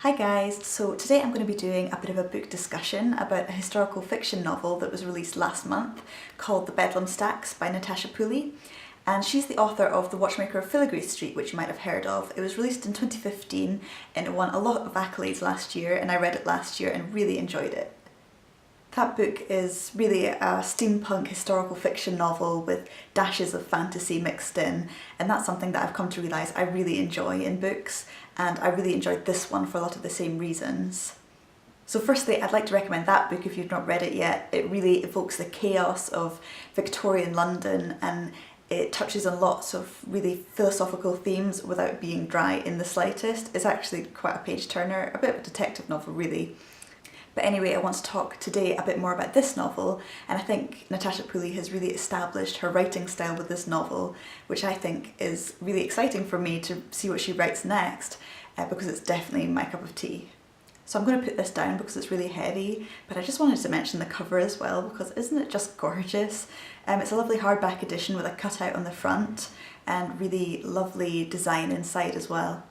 Hi guys, so today I'm going to be doing a bit of a book discussion about a historical fiction novel that was released last month called The Bedlam Stacks by Natasha Pulley, and she's the author of The Watchmaker of Filigree Street, which you might have heard of. It was released in 2015 and it won a lot of accolades last year, and I read it last year and really enjoyed it. That book is really a steampunk historical fiction novel with dashes of fantasy mixed in, and that's something that I've come to realise I really enjoy in books, and I really enjoyed this one for a lot of the same reasons. So firstly, I'd like to recommend that book if you've not read it yet. It really evokes the chaos of Victorian London, and it touches on lots of really philosophical themes without being dry in the slightest. It's actually quite a page turner, a bit of a detective novel really. But anyway, I want to talk today a bit more about this novel, and I think Natasha Pulley has really established her writing style with this novel, which I think is really exciting for me to see what she writes next, because it's definitely my cup of tea. So I'm going to put this down because it's really heavy, but I just wanted to mention the cover as well, because isn't it just gorgeous? It's a lovely hardback edition with a cutout on the front and really lovely design inside as well.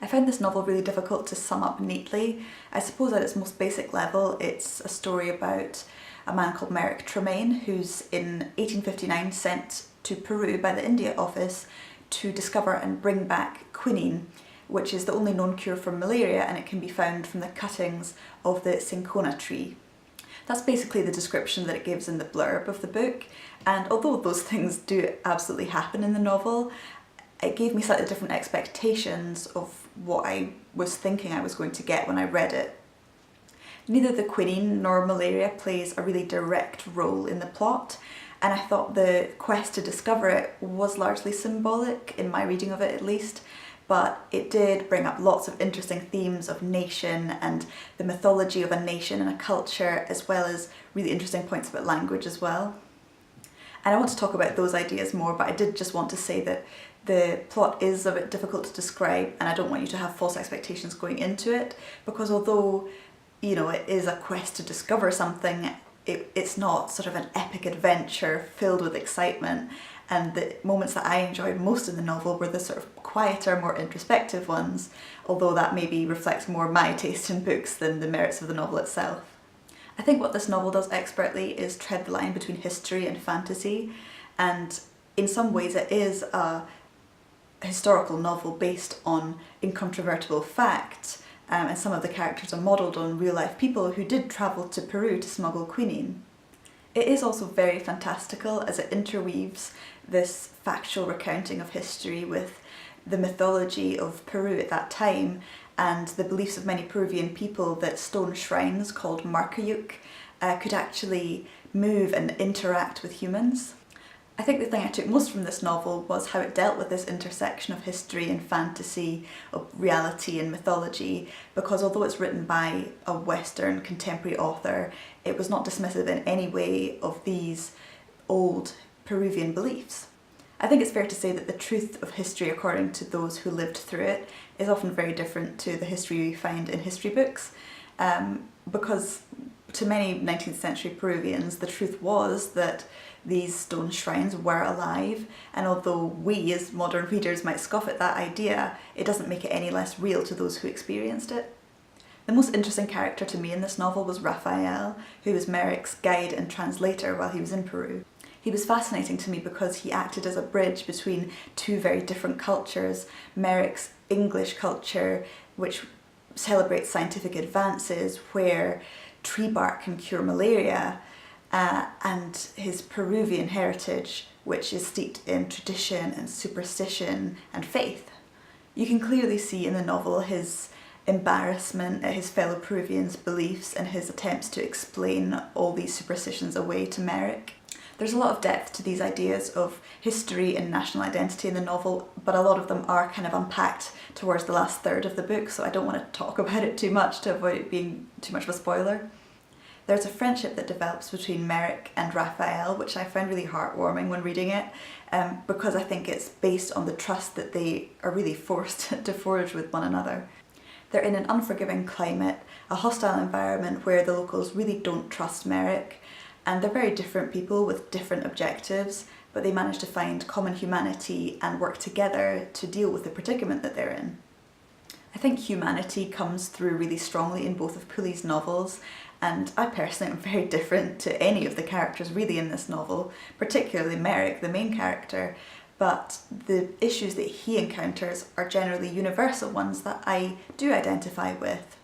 I found this novel really difficult to sum up neatly. I suppose at its most basic level it's a story about a man called Merrick Tremaine, who's in 1859 sent to Peru by the India Office to discover and bring back quinine, which is the only known cure for malaria, and it can be found from the cuttings of the cinchona tree. That's basically the description that it gives in the blurb of the book, and although those things do absolutely happen in the novel, it gave me slightly different expectations of what I was thinking I was going to get when I read it. Neither the quinine nor malaria plays a really direct role in the plot, and I thought the quest to discover it was largely symbolic, in my reading of it at least, but it did bring up lots of interesting themes of nation and the mythology of a nation and a culture, as well as really interesting points about language as well. And I want to talk about those ideas more, but I did just want to say that the plot is a bit difficult to describe, and I don't want you to have false expectations going into it, because although, you know, it is a quest to discover something, it's not sort of an epic adventure filled with excitement, and the moments that I enjoyed most in the novel were the sort of quieter, more introspective ones, although that maybe reflects more my taste in books than the merits of the novel itself. I think what this novel does expertly is tread the line between history and fantasy, and in some ways it is a historical novel based on incontrovertible facts, and some of the characters are modelled on real-life people who did travel to Peru to smuggle quinine. It is also very fantastical as it interweaves this factual recounting of history with the mythology of Peru at that time and the beliefs of many Peruvian people that stone shrines called marcayuk could actually move and interact with humans. I think the thing I took most from this novel was how it dealt with this intersection of history and fantasy, of reality and mythology, because although it's written by a Western contemporary author, it was not dismissive in any way of these old Peruvian beliefs. I think it's fair to say that the truth of history according to those who lived through it is often very different to the history we find in history books, because to many 19th century Peruvians the truth was that these stone shrines were alive, and although we as modern readers might scoff at that idea, it doesn't make it any less real to those who experienced it. The most interesting character to me in this novel was Raphael, who was Merrick's guide and translator while he was in Peru. He was fascinating to me because he acted as a bridge between two very different cultures: Merrick's English culture, which celebrates scientific advances where tree bark can cure malaria, and his Peruvian heritage, which is steeped in tradition and superstition and faith. You can clearly see in the novel his embarrassment at his fellow Peruvians' beliefs and his attempts to explain all these superstitions away to Merrick. There's a lot of depth to these ideas of history and national identity in the novel, but a lot of them are kind of unpacked towards the last third of the book, so I don't want to talk about it too much to avoid it being too much of a spoiler. There's a friendship that develops between Merrick and Raphael, which I found really heartwarming when reading it, because I think it's based on the trust that they are really forced to forge with one another. They're in an unforgiving climate, a hostile environment where the locals really don't trust Merrick, and they're very different people with different objectives, but they manage to find common humanity and work together to deal with the predicament that they're in. I think humanity comes through really strongly in both of Pulley's novels, and I personally am very different to any of the characters really in this novel, particularly Merrick, the main character, but the issues that he encounters are generally universal ones that I do identify with.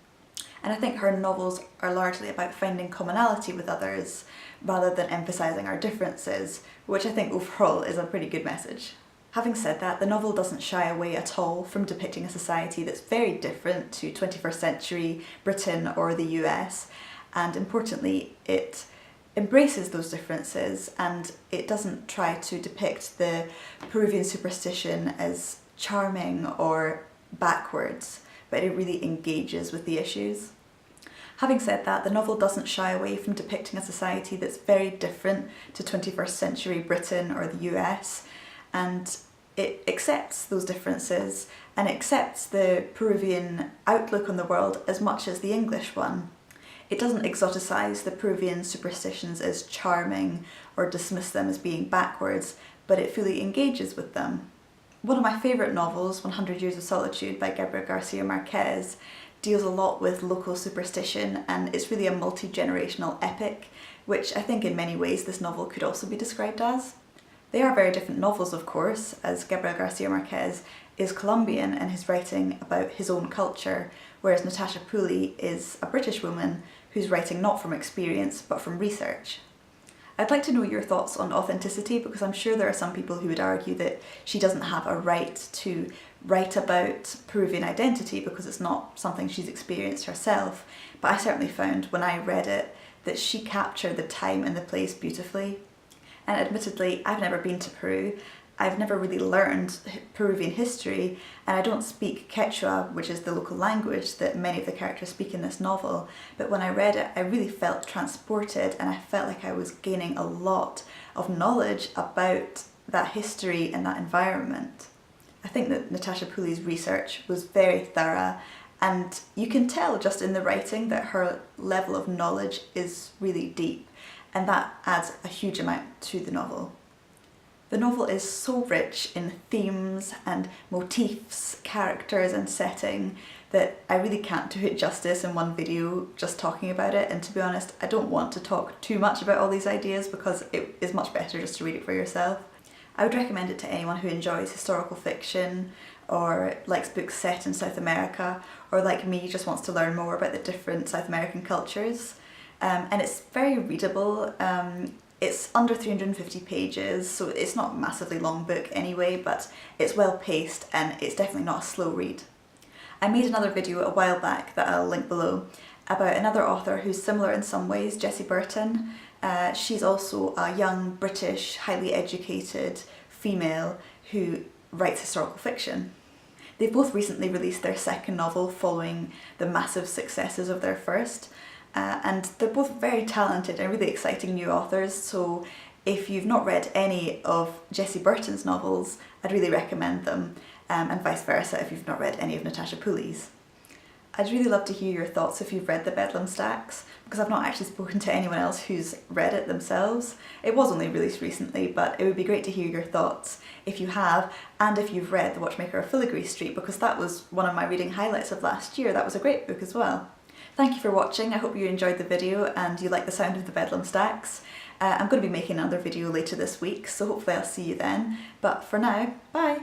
And I think her novels are largely about finding commonality with others rather than emphasising our differences, which I think overall is a pretty good message. Having said that, the novel doesn't shy away at all from depicting a society that's very different to 21st century Britain or the US, and importantly, it embraces those differences and it doesn't try to depict the Peruvian superstition as charming or backwards, but it really engages with the issues. Having said that, the novel doesn't shy away from depicting a society that's very different to 21st century Britain or the US, and it accepts those differences and accepts the Peruvian outlook on the world as much as the English one. It doesn't exoticize the Peruvian superstitions as charming or dismiss them as being backwards, but it fully engages with them. One of my favourite novels, 100 Years of Solitude by Gabriel Garcia Marquez, deals a lot with local superstition, and it's really a multi-generational epic, which I think in many ways this novel could also be described as. They are very different novels, of course, as Gabriel Garcia Marquez is Colombian and is writing about his own culture, whereas Natasha Pulley is a British woman who's writing not from experience but from research. I'd like to know your thoughts on authenticity, because I'm sure there are some people who would argue that she doesn't have a right to write about Peruvian identity because it's not something she's experienced herself, but I certainly found when I read it that she captured the time and the place beautifully. And admittedly, I've never been to Peru, I've never really learned Peruvian history, and I don't speak Quechua, which is the local language that many of the characters speak in this novel, but when I read it I really felt transported and I felt like I was gaining a lot of knowledge about that history and that environment. I think that Natasha Pulley's research was very thorough, and you can tell just in the writing that her level of knowledge is really deep, and that adds a huge amount to the novel. The novel is so rich in themes and motifs, characters and setting that I really can't do it justice in one video just talking about it, and to be honest I don't want to talk too much about all these ideas because it is much better just to read it for yourself. I would recommend it to anyone who enjoys historical fiction or likes books set in South America, or like me just wants to learn more about the different South American cultures. And it's very readable. It's under 350 pages, so it's not a massively long book anyway, but it's well paced and it's definitely not a slow read. I made another video a while back that I'll link below about another author who's similar in some ways, Jessie Burton. She's also a young British, highly educated female who writes historical fiction. They've both recently released their second novel following the massive successes of their first. And they're both very talented and really exciting new authors, so if you've not read any of Jessie Burton's novels, I'd really recommend them, and vice versa if you've not read any of Natasha Pulley's. I'd really love to hear your thoughts if you've read the Bedlam Stacks, because I've not actually spoken to anyone else who's read it themselves. It was only released recently, but it would be great to hear your thoughts if you have, and if you've read The Watchmaker of Filigree Street, because that was one of my reading highlights of last year. That was a great book as well. Thank you for watching. I hope you enjoyed the video and you like the sound of the Bedlam Stacks. I'm going to be making another video later this week, so hopefully I'll see you then. But for now, bye!